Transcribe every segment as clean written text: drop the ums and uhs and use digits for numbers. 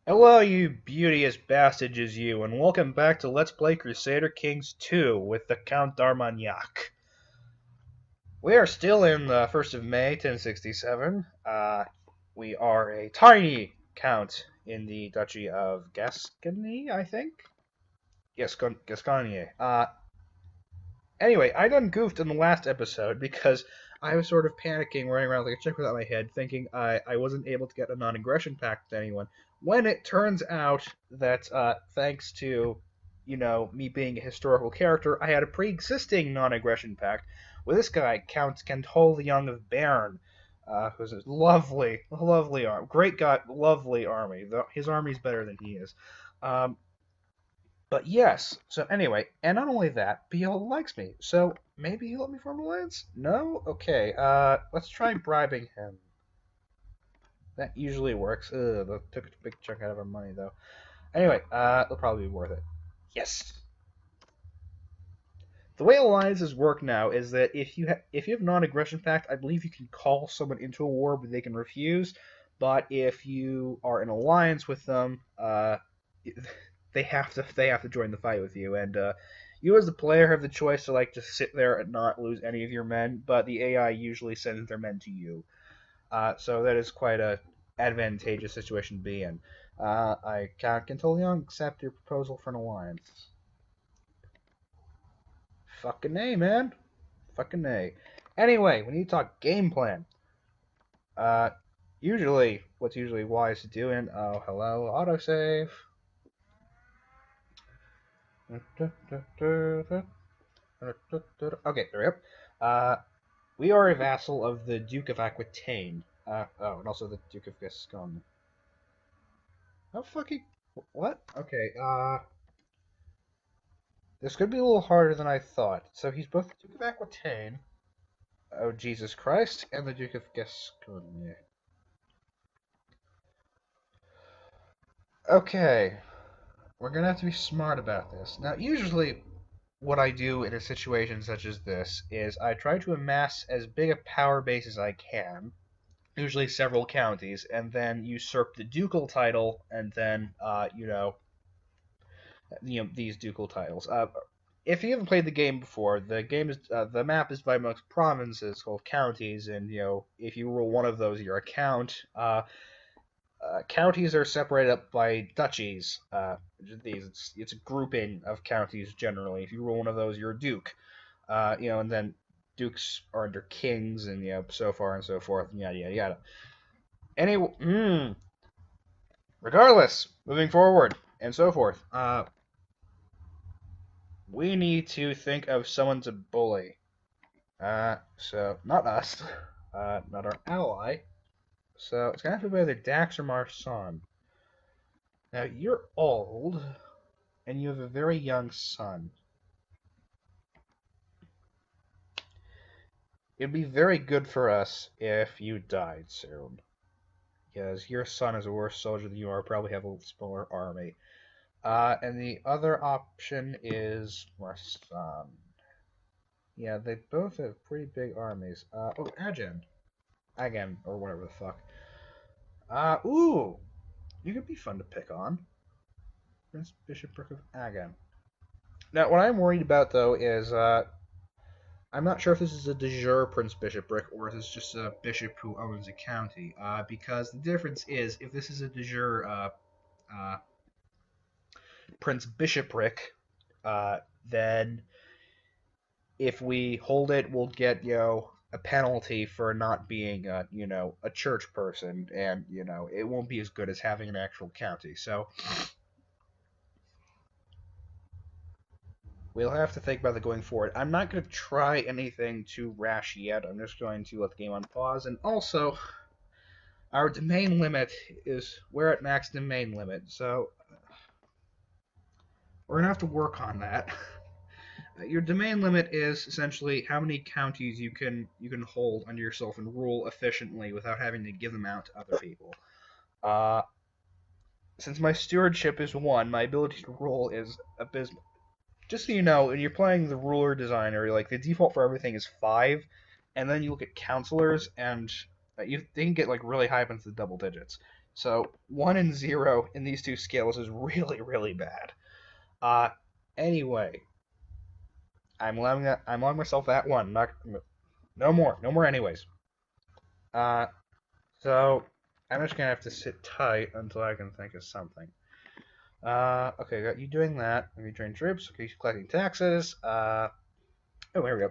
Hello, you beauteous bastards, you, and welcome back to Let's Play Crusader Kings 2 with the Count d'Armagnac. We are still in the 1st of May, 1067. We are a tiny count in the Duchy of Gascony, I think? Yes, Gascogne. Anyway, I done goofed in the last episode because I was sort of panicking, running around like a chick without my head, thinking I wasn't able to get a non-aggression pact with anyone. When it turns out that, thanks to, me being a historical character, I had a pre-existing non-aggression pact with this guy, Count Comptal the Young of Bern, who's a lovely, lovely great guy, lovely army. His army's better than he is. Um, but yes, so anyway, and not only that, but he likes me, so maybe he'll let me form an alliance? No? Okay, let's try bribing him. That usually works. Ugh, that took a big chunk out of our money, though. Anyway, it'll probably be worth it. Yes! The way alliances work now is that if you have non-aggression pact, I believe you can call someone into a war, but they can refuse. But if you are in alliance with them, they have to join the fight with you, and you as the player have the choice to like just sit there and not lose any of your men, but the AI usually sends their men to you. So that is quite a advantageous situation to be in. I can't totally accept your proposal for an alliance. Fucking A, man. Fucking A. Anyway, we need to talk game plan. Uh, what's usually wise to do in hello, autosave. Okay, there we go. We are a vassal of the Duke of Aquitaine. And also the Duke of Gascony. How fucking... What? Okay, this could be a little harder than I thought. So he's both the Duke of Aquitaine, oh Jesus Christ, and the Duke of Gascony. Okay, we're gonna have to be smart about this. Now, usually what I do in a situation such as this is I try to amass as big a power base as I can, usually several counties, and then usurp the ducal title, and then these ducal titles. If you haven't played the game before, the map is by amongst provinces called counties, and if you rule one of those, you're a count. Counties are separated up by duchies. It's a grouping of counties generally. If you rule one of those, you're a duke. And then dukes are under kings, and so far and so forth, and yada yada yada. Regardless, moving forward and so forth. We need to think of someone to bully. So not us, not our ally. So it's gonna have to be either Dax or Marsan. Now you're old, and you have a very young son. It'd be very good for us if you died soon, because your son is a worse soldier than you are. Probably have a smaller army. And the other option is Marsan. Yeah, they both have pretty big armies. Agen, or whatever the fuck. Ooh! You could be fun to pick on. Prince Bishopric of Agen. Now, what I'm worried about, though, is, I'm not sure if this is a de jure Prince Bishopric, or if it's just a bishop who owns a county, because the difference is, if this is a de jure, Prince Bishopric, then if we hold it, we'll get, a penalty for not being, a church person, and, it won't be as good as having an actual county. So, we'll have to think about that going forward. I'm not going to try anything too rash yet. I'm just going to let the game on pause. And also, our domain limit we're at max domain limit, so we're going to have to work on that. Your domain limit is essentially how many counties you can hold under yourself and rule efficiently without having to give them out to other people. Since my stewardship is 1, my ability to rule is abysmal. Just so you know, when you're playing the ruler designer, like the default for everything is 5, and then you look at counselors, and They can get like really high up into the double digits. So 1 and 0 in these two scales is really, really bad. Uh, anyway, I'm allowing myself that one. Not, no more. No more anyways. Uh, so I'm just gonna have to sit tight until I can think of something. Okay, got you doing that. You train troops. Okay, he's collecting taxes. Oh, here we go.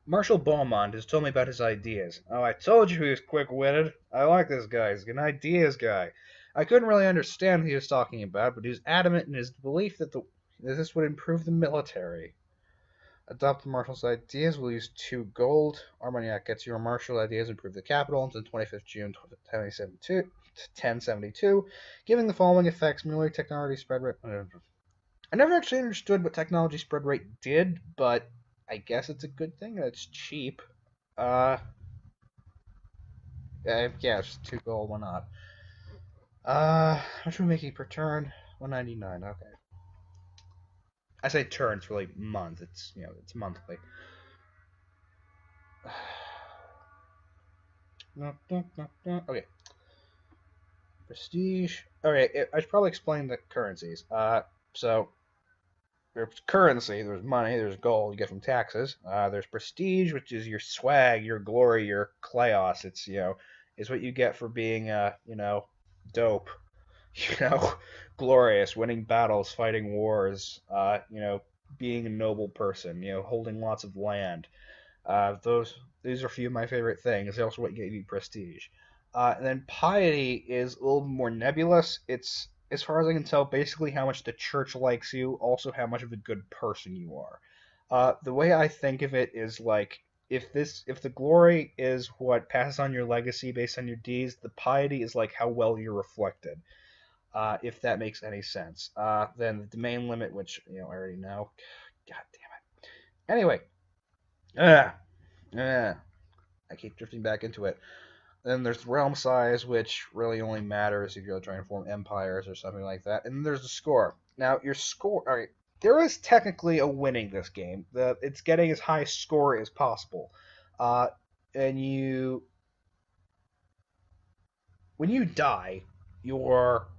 Marshal Beaumont has told me about his ideas. Oh, I told you he was quick-witted. I like this guy. He's an ideas guy. I couldn't really understand what he was talking about, but he was adamant in his belief that this would improve the military. Adopt the marshal's ideas. We'll use 2 gold. Armagnac gets your marshal ideas. Improve the capital until 25th June 1072. Giving the following effects: military technology spread rate. I never actually understood what technology spread rate did, but I guess it's a good thing. It's cheap. Yeah, it's 2 gold. Why not? How much are we making per turn? 199. Okay. I say turn. It's really month. It's it's monthly. Okay. Prestige. Okay, I should probably explain the currencies. So there's currency, there's money, there's gold you get from taxes. There's prestige, which is your swag, your glory, your kleos. It's is what you get for being dope, glorious, winning battles, fighting wars, being a noble person, holding lots of land. These are a few of my favorite things. They also what gave you prestige. And then piety is a little more nebulous. It's, as far as I can tell, basically how much the church likes you, also how much of a good person you are. The way I think of it is like if the glory is what passes on your legacy based on your deeds, the piety is like how well you're reflected. If that makes any sense. Then the domain limit, which I already know. God damn it. Anyway, I keep drifting back into it. Then there's realm size, which really only matters if you're trying to form empires or something like that. And then there's the score. Now, your score, all right, there is technically a winning this game. It's getting as high score as possible. Uh, and when you die, your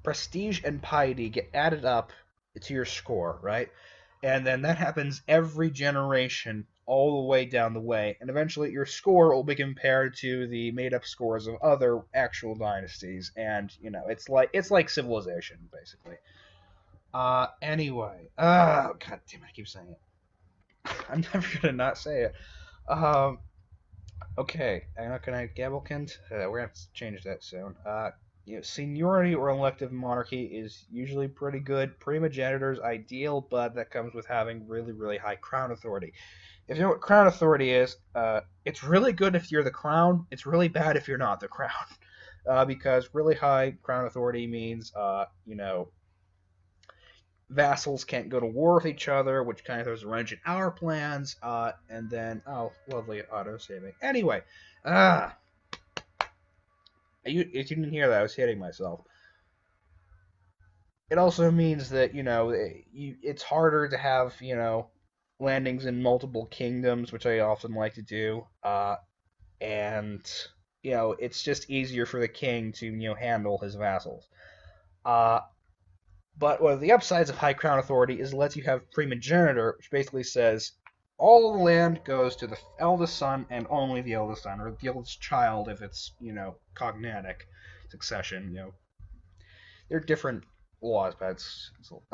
prestige and piety get added up to your score, right? And then that happens every generation all the way down the way, and eventually your score will be compared to the made-up scores of other actual dynasties, and it's like civilization basically. Anyway, god damn it, I keep saying it. I'm never gonna not say it. Um, okay, can I Gavelkind? We're gonna have to change that soon. Seniority or elective monarchy is usually pretty good. Primogeniture is ideal, but that comes with having really, really high crown authority. If you know what crown authority is, it's really good if you're the crown. It's really bad if you're not the crown, because really high crown authority means, vassals can't go to war with each other, which kind of throws a wrench in our plans. And then, oh, lovely auto saving. Anyway, if you didn't hear that, I was hitting myself. It also means that it's harder to have landings in multiple kingdoms, which I often like to do, and it's just easier for the king to handle his vassals. Uh, but one of the upsides of high crown authority is it lets you have primogeniture, which basically says all the land goes to the eldest son and only the eldest son, or the eldest child if it's cognatic succession. They're different laws, but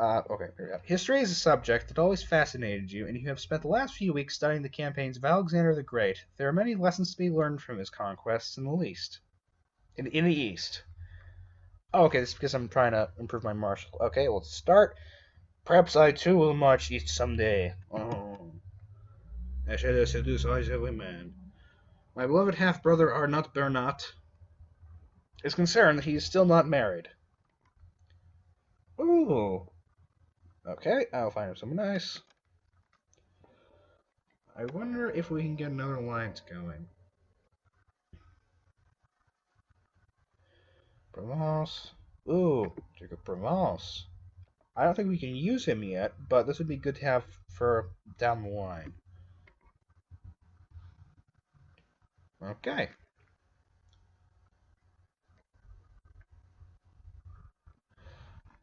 okay. Here we go. History is a subject that always fascinated you, and you have spent the last few weeks studying the campaigns of Alexander the Great. There are many lessons to be learned from his conquests in the East. In the East. Oh, okay, this is because I'm trying to improve my martial. Okay, let's start. Perhaps I too will march east someday. Oh. I shall seduce eyes of women. My beloved half-brother Arnott Bernat is concerned that he is still not married. Ooh. Okay, I'll find him someone nice. I wonder if we can get another alliance going. Provence. Ooh, Duke of Provence. I don't think we can use him yet, but this would be good to have for down the line. Okay.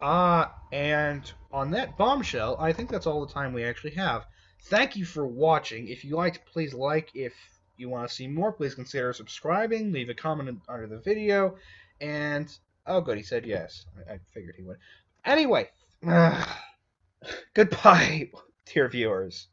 And on that bombshell, I think that's all the time we actually have. Thank you for watching. If you liked, please like. If you want to see more, please consider subscribing. Leave a comment under the video. And, oh, good, he said yes. I figured he would. Anyway, goodbye, dear viewers.